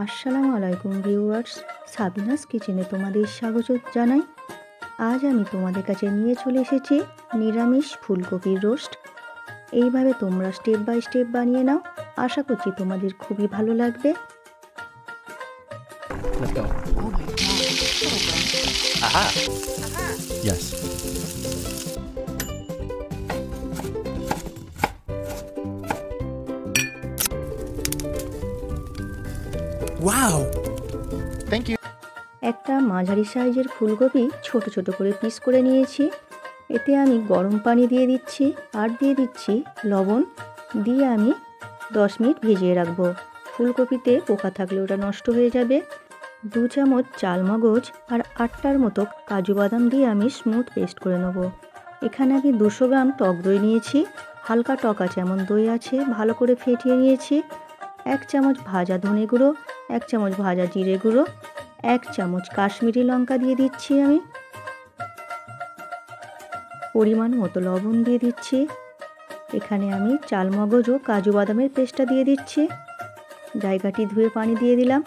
আসসালামু আলাইকুম viewers, Sabinus কিচেনে তোমাদের স্বাগত জানাই। আজ আমি তোমাদের কাছে নিয়ে চলে এসেছি নিরামিষ ফুলকপির রোস্ট। এইভাবে তোমরা স্টেপ বাই স্টেপ বানিয়ে নাও, আশা করছি তোমাদের খুবই ভালো লাগবে। Let's go. Oh my god. Aha. Yes. Wow. Thank you. একটা মাঝারি সাইজের ফুলকপি ছোট ছোট করে পিস করে নিয়েছি। এতে আমি গরম পানি দিয়ে দিচ্ছি আর দিয়ে দিচ্ছি লবণ, দিয়ে আমি 10 মিনিট ভিজিয়ে রাখবো। ফুলকপিতে পোকা থাকলে ওটা নষ্ট হয়ে যাবে। 2 চামচ চালমগজ আর 8টার মতো কাজু বাদাম দিয়ে আমি স্মুথ পেস্ট করে নেব। এখানে আমি 200 গ্রাম টক দই নিয়েছি, হালকা টক আছে এমন দই আছে, ভালো করে ফেটিয়ে নিয়েছি। 1 চামচ ভাজা ধনে গুঁড়ো, 1 চামচ ভাজা জিরে গুঁড়ো, 1 চামচ কাশ্মীরি লঙ্কা দিয়ে দিচ্ছি আমি। পরিমাণ মতো লবণ দিয়ে দিচ্ছি। এখানে আমি চালমগজ ও কাজু বাদামের পেস্টটা দিয়ে দিচ্ছি। জায়গাটি ধুয়ে পানি দিয়ে দিলাম।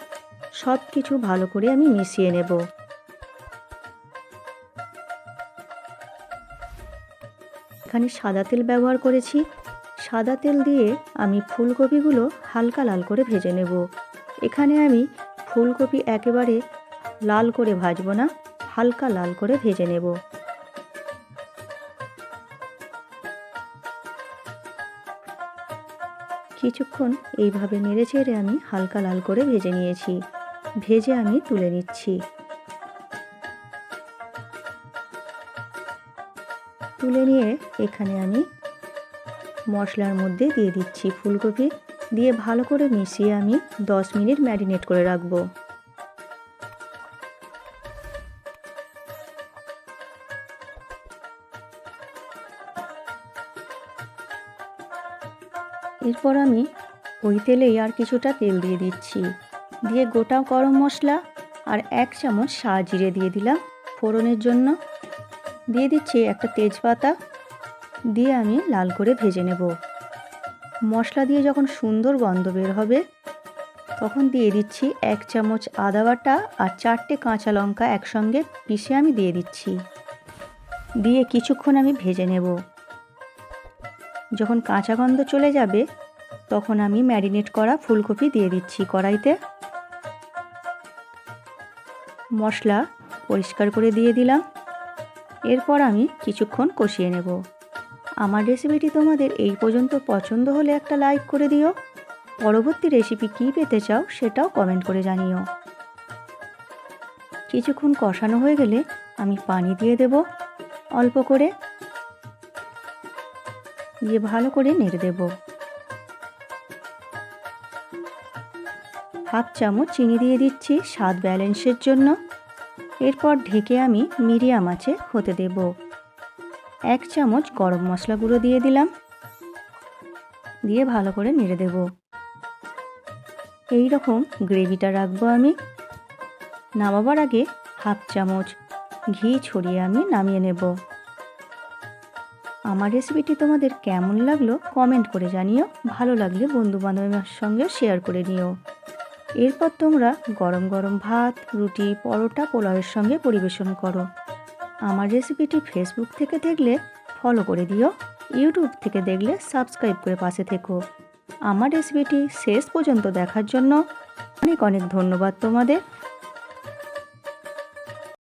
সব কিছু ভালো করে আমি মিশিয়ে নেব। এখানে সাদা তেল ব্যবহার করেছি। সাদা তেল দিয়ে আমি ফুলকপিগুলো হালকা লাল করে ভেজে নেব। এখানে আমি ফুলকপি একেবারে লাল করে ভাজবো না, হালকা লাল করে ভেজে নেব। কিছুক্ষণ এইভাবে নেড়ে চেড়ে আমি হালকা লাল করে ভেজে নিয়েছি। ভেজে আমি তুলে নিচ্ছি। তুলে নিয়ে এখানে আমি মশলার মধ্যে দিয়ে দিচ্ছি ফুলকপি, দিয়ে ভালো করে মিশিয়ে আমি 10 মিনিট ম্যারিনেট করে রাখবো। এরপর আমি ওই তেলেই আর কিছুটা তেল দিয়ে দিচ্ছি, দিয়ে গোটা গরম মশলা আর 1 চামচ জিরে দিয়ে দিলাম ফোড়নের জন্য। দিয়ে দিচ্ছি একটা তেজপাতা, দিয়ে আমি লাল করে ভেজে নেব। মশলা দিয়ে যখন সুন্দর গন্ধ বের হবে তখন দিয়ে দিচ্ছি 1 চামচ আদা বাটা আর 4টে কাঁচা লঙ্কা একসঙ্গে পিষে আমি দিয়ে দিচ্ছি। দিয়ে কিছুক্ষণ আমি ভেজে নেব। যখন কাঁচা গন্ধ চলে যাবে তখন আমি ম্যারিনেট করা ফুলকপি দিয়ে দিচ্ছি কড়াইতে। মশলা পরিষ্কার করে দিয়ে দিলাম। এরপর আমি কিছুক্ষণ কষিয়ে নেব। আমার রেসিপিটি তোমাদের এই পর্যন্ত পছন্দ হলে একটা লাইক করে দিও। পরবর্তী রেসিপি কী পেতে চাও সেটাও কমেন্ট করে জানিও। কিছুক্ষণ কষানো হয়ে গেলে আমি পানি দিয়ে দেব অল্প করে, দিয়ে ভালো করে নেড়ে দেব। 1/2 চামচ চিনি দিয়ে দিচ্ছি স্বাদ ব্যালেন্সের জন্য। এরপর ঢেকে আমি মিডিয়াম আঁচে হতে দেব। 1 চামচ গরম মশলা গুঁড়ো দিয়ে দিলাম, দিয়ে ভালো করে নেড়ে দেব। এই রকম গ্রেভিটা রাখবো আমি। নামাবার আগে 1/2 চামচ ঘি ছড়িয়ে আমি নামিয়ে নেব। আমার রেসিপিটি তোমাদের কেমন লাগলো কমেন্ট করে জানিও। ভালো লাগলে বন্ধু বান্ধবের সঙ্গে শেয়ার করে নিও। এরপর তোমরা গরম গরম ভাত, রুটি, পরোটা, পোলাওয়ের সঙ্গে পরিবেশন করো। আমার রেসিপিটি ফেসবুক থেকে দেখলে ফলো করে দিও, ইউটিউব থেকে দেখলে সাবস্ক্রাইব করে পাশে থেকো। আমার রেসিপিটি শেষ পর্যন্ত দেখার জন্য অনেক অনেক ধন্যবাদ তোমাদের।